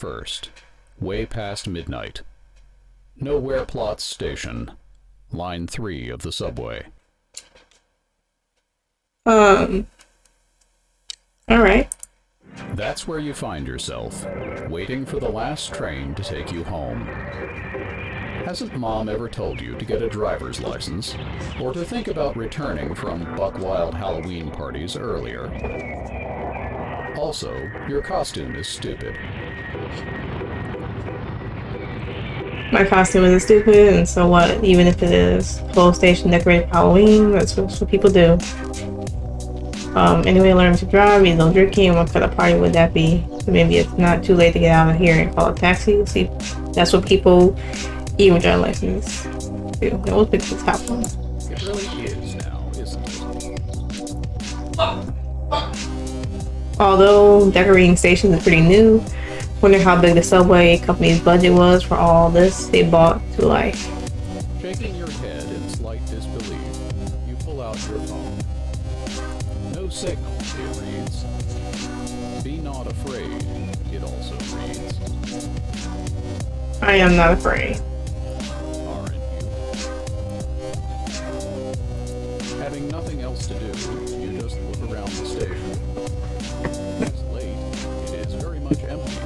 1st, way past midnight. NowherePlatz station, line 3 of the subway. All right. That's where you find yourself, waiting for the last train to take you home. Hasn't Mom ever told you to get a driver's license, or to think about returning from buck-wild Halloween parties earlier? Also, your costume is stupid. My costume isn't stupid, and so what? Even if it is full station decorated for Halloween, that's what people do. Anyway, learn to drive, you know, drinking, what kind of party would that be? So maybe it's not too late to get out of here and call a taxi. See, that's what people, even with driver's license, do. Those people top one. It really is now, isn't it? Although decorating stations is pretty new, wonder how big the subway company's budget was for all this they bought to life. Shaking your head in slight disbelief, you pull out your phone. No signal, it reads. Be not afraid, it also reads. I am not afraid. Aren't you? Having nothing else to do, you just look around the station. It's late, it is very much empty.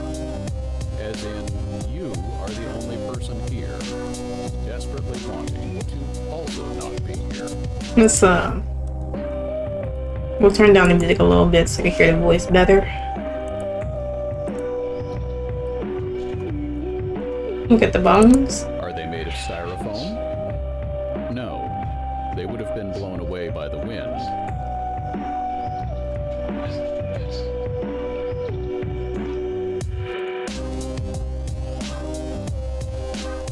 As in, you are the only person here, desperately wanting to also not be here. Let's we'll turn down the music a little bit so I can hear the voice better. Look at the bones. Are they made of styrofoam? No, they would have been blown away by the wind.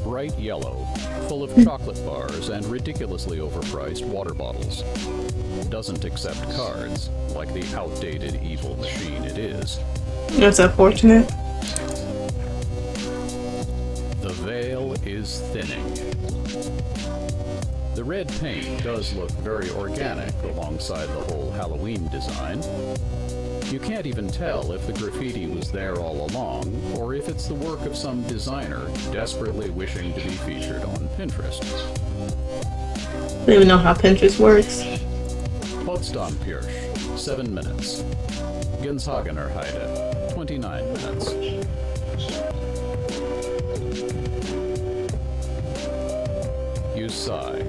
Bright yellow, full of chocolate bars and ridiculously overpriced water bottles. Doesn't accept cards, like the outdated evil machine it is. That's unfortunate. The veil is thinning. The red paint does look very organic alongside the whole Halloween design. You can't even tell if the graffiti was there all along, or if it's the work of some designer desperately wishing to be featured on Pinterest. I don't even know how Pinterest works. Potsdampirsch, 7 minutes. Genshagener Heide, 29 minutes. You sigh.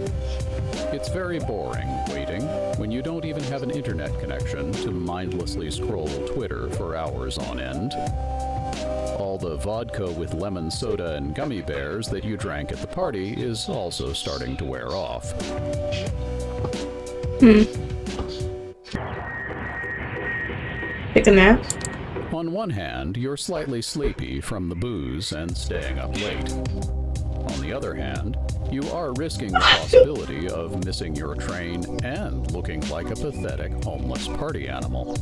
It's very boring waiting when you don't even have an internet connection to mindlessly scroll Twitter for hours on end. All the vodka with lemon soda and gummy bears that you drank at the party is also starting to wear off. Take a nap. On one hand, you're slightly sleepy from the booze and staying up late. On the other hand, you are risking the possibility of missing your train and looking like a pathetic homeless party animal.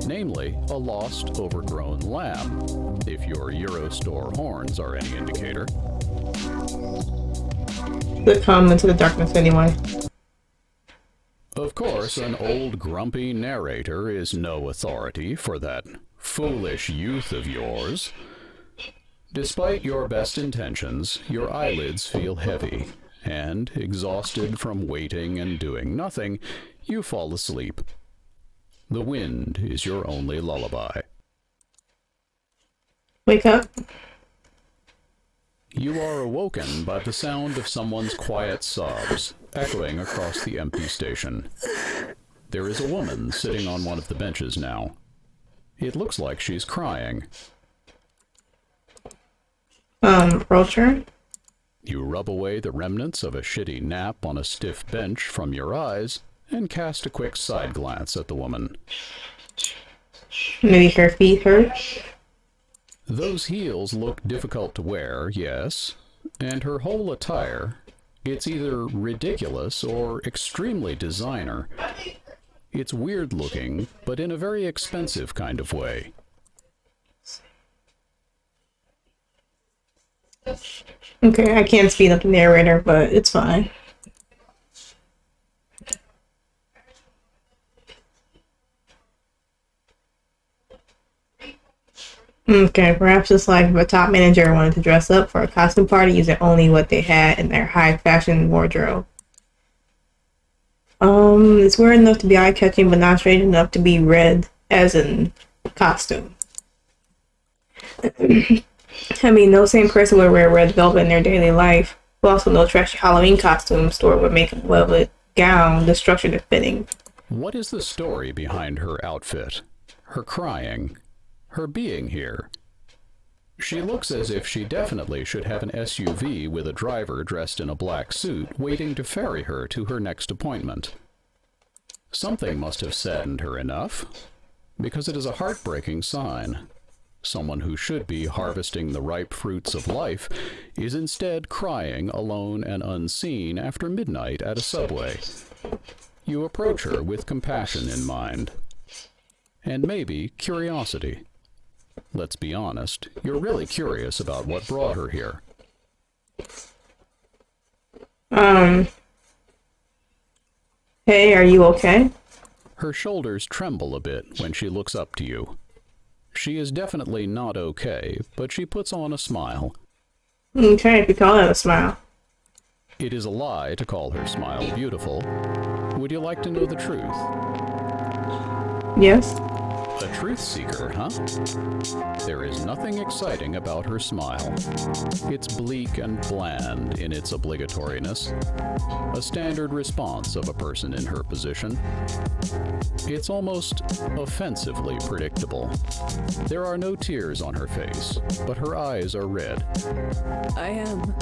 Namely, a lost, overgrown lamb, if your Eurostore horns are any indicator. Good come into the darkness anyway. Of course, an old grumpy narrator is no authority for that foolish youth of yours. Despite your best intentions, your eyelids feel heavy, and, exhausted from waiting and doing nothing, you fall asleep. The wind is your only lullaby. Wake up. You are awoken by the sound of someone's quiet sobs, echoing across the empty station. There is a woman sitting on one of the benches now. It looks like she's crying. Approach her. You rub away the remnants of a shitty nap on a stiff bench from your eyes and cast a quick side glance at the woman. Maybe her feet hurt. Those heels look difficult to wear, yes, and her whole attire, it's either ridiculous or extremely designer. It's weird looking, but in a very expensive kind of way. Okay, I can't speed up the narrator, but it's fine. Okay, perhaps it's like if a top manager wanted to dress up for a costume party using only what they had in their high fashion wardrobe. It's weird enough to be eye-catching, but not strange enough to be read as in costume. I mean, no same person would wear red velvet in their daily life, but also no trashy Halloween costume store would make a velvet gown the structured and fitting. What is the story behind her outfit? Her crying? Her being here? She looks as if she definitely should have an SUV with a driver dressed in a black suit waiting to ferry her to her next appointment. Something must have saddened her enough, because it is a heartbreaking sign. Someone who should be harvesting the ripe fruits of life is instead crying alone and unseen after midnight at a subway. You approach her with compassion in mind, and maybe curiosity. Let's be honest, you're really curious about what brought her here. Hey, are you okay? Her shoulders tremble a bit when she looks up to you. She is definitely not okay, but she puts on a smile. Okay, if you call it a smile. It is a lie to call her smile beautiful. Would you like to know the truth? Yes? A truth seeker, huh? There is nothing exciting about her smile. It's bleak and bland in its obligatoriness, a standard response of a person in her position. It's almost offensively predictable. There are no tears on her face, but her eyes are red. I am.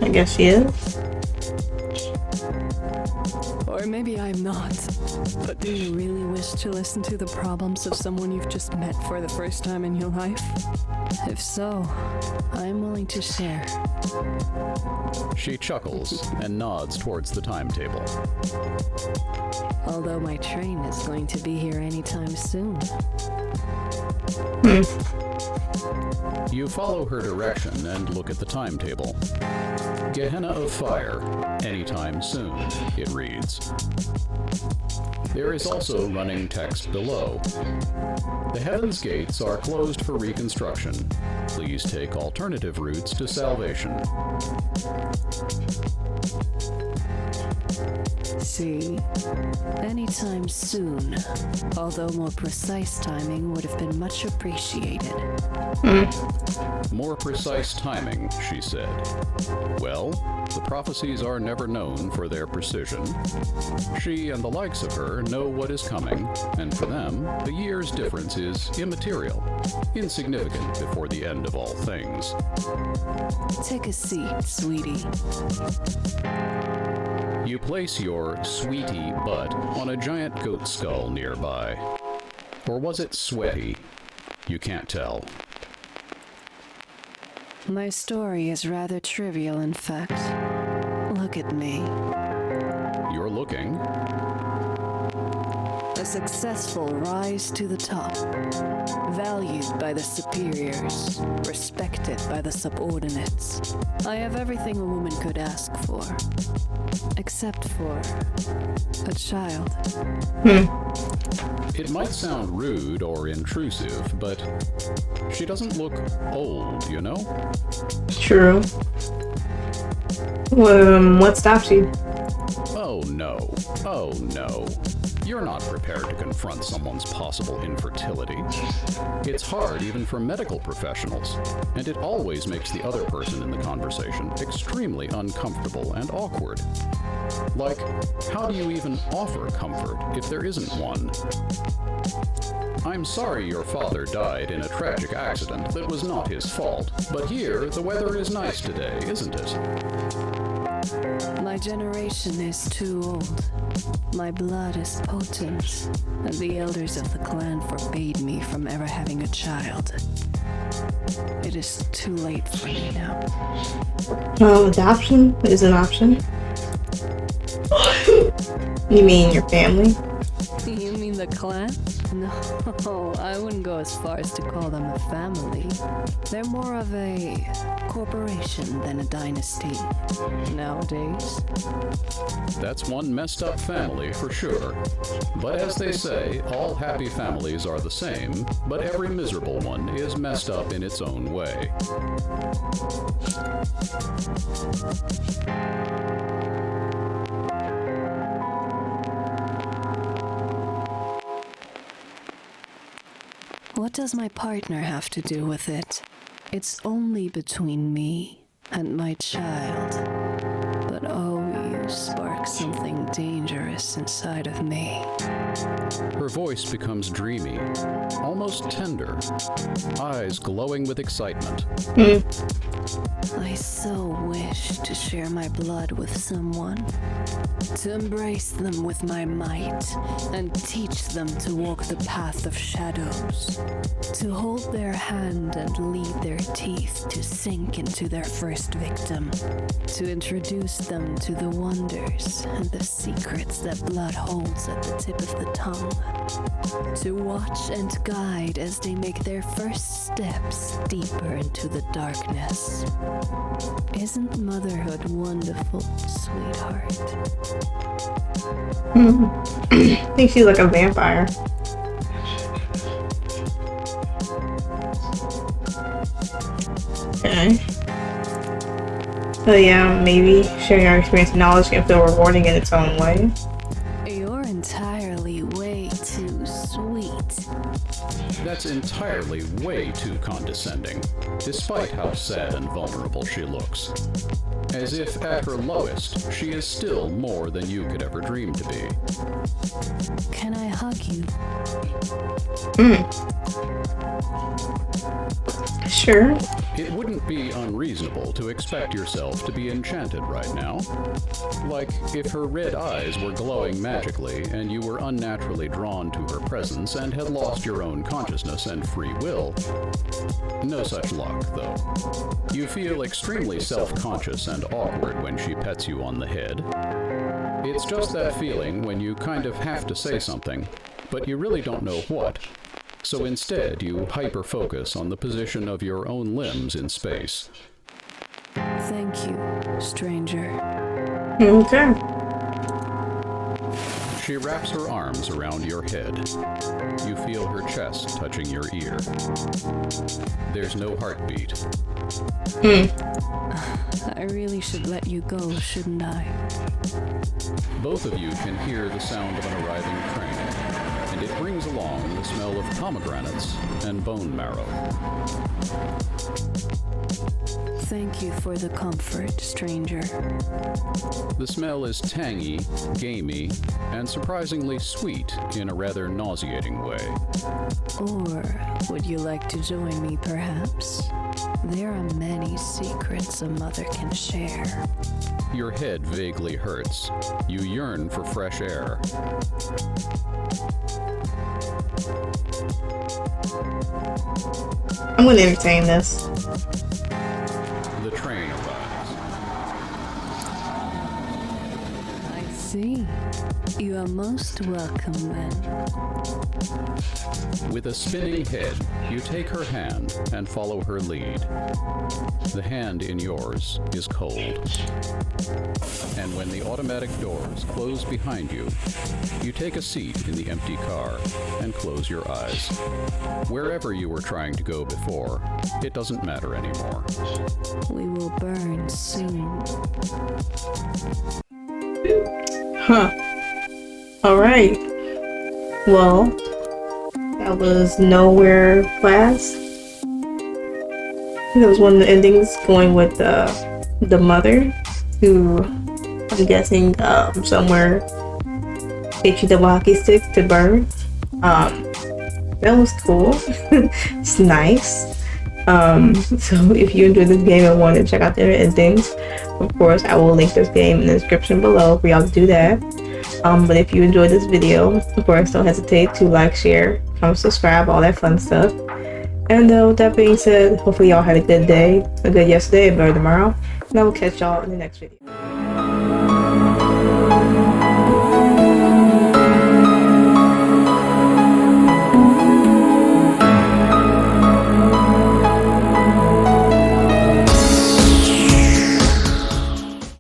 I guess she is. Or maybe I'm not. But do you really wish to listen to the problems of someone you've just met for the first time in your life? If so, I'm willing to share. She chuckles and nods towards the timetable. Although my train is going to be here anytime soon. You follow her direction and look at the timetable. Gehenna of Fire, anytime soon, it reads. There is also running text below. The heavens gates are closed for reconstruction. Please take alternative routes to salvation. See, anytime soon, although more precise timing would have been much appreciated. More precise timing, she said. Well, the prophecies are never known for their precision. She and the likes of her know what is coming, and for them, the year's difference is immaterial, insignificant before the end of all things. Take a seat, sweetie. You place your sweetie butt on a giant goat skull nearby. Or was it sweaty? You can't tell. My story is rather trivial, in fact. Look at me. You're looking. A successful rise to the top. Valued by the superiors. Respected by the subordinates. I have everything a woman could ask for. Except for a child. It might sound rude or intrusive, but she doesn't look old, you know? True. What stops you? Oh no. Oh no. You're not prepared to confront someone's possible infertility. It's hard even for medical professionals, and it always makes the other person in the conversation extremely uncomfortable and awkward. Like, how do you even offer comfort if there isn't one? I'm sorry your father died in a tragic accident that was not his fault, but here the weather is nice today, isn't it? My generation is too old. My blood is potent, and the elders of the clan forbade me from ever having a child. It is too late for me now. Adoption is an option. You mean your family? You mean the clan? No, I wouldn't go as far as to call them a family. They're more of a corporation than a dynasty nowadays. That's one messed up family for sure. But as they say, all happy families are the same, but every miserable one is messed up in its own way. What does my partner have to do with it? It's only between me and my child. But oh, you spark something dangerous inside of me. Her voice becomes dreamy, almost tender, eyes glowing with excitement. I so wish to share my blood with someone, to embrace them with my might, and teach them to walk the path of shadows, to hold their hand and lead their teeth to sink into their first victim, to introduce them to the wonders and the secrets that blood holds at the tip of the tongue, to watch and guide as they make their first steps deeper into the darkness. Isn't motherhood wonderful, sweetheart? I think she's like a vampire. Okay. So yeah, maybe sharing our experience and knowledge can feel rewarding in its own way. You're entirely way too sweet. That's entirely way too condescending, despite how sad and vulnerable she looks. As if at her lowest, she is still more than you could ever dream to be. Can I hug you? Sure. It wouldn't be unreasonable to expect yourself to be enchanted right now. Like if her red eyes were glowing magically and you were unnaturally drawn to her presence and had lost your own consciousness and free will. No such luck, though. You feel extremely self-conscious and awkward when she pets you on the head. It's just that feeling when you kind of have to say something, but you really don't know what. So instead, you hyper-focus on the position of your own limbs in space. Thank you, stranger. Okay. She wraps her arms around your head. You feel her chest touching your ear. There's no heartbeat. I really should let you go, shouldn't I? Both of you can hear the sound of an arriving train, and it brings along the smell of pomegranates and bone marrow. Thank you for the comfort, stranger. The smell is tangy, gamey, and surprisingly sweet in a rather nauseating way. Or would you like to join me, perhaps? There are many secrets a mother can share. Your head vaguely hurts. You yearn for fresh air. I'm gonna entertain this. The train arrives. I see. You are most welcome then. With a spinning head, you take her hand and follow her lead. The hand in yours is cold. And when the automatic doors close behind you, you take a seat in the empty car and close your eyes. Wherever you were trying to go before, it doesn't matter anymore. We will burn soon. Huh. Alright. Well, that was NowherePlatz. That was one of the endings going with the mother, who I'm guessing somewhere itchy the hockey stick to burn. That was cool. It's nice. So if you enjoyed this game and want to check out the other endings, of course I will link this game in the description below for y'all to do that. But if you enjoyed this video, of course don't hesitate to like, share, comment, subscribe, all that fun stuff. And with that being said, hopefully y'all had a good day, a good yesterday, a better tomorrow, and I will catch y'all in the next video.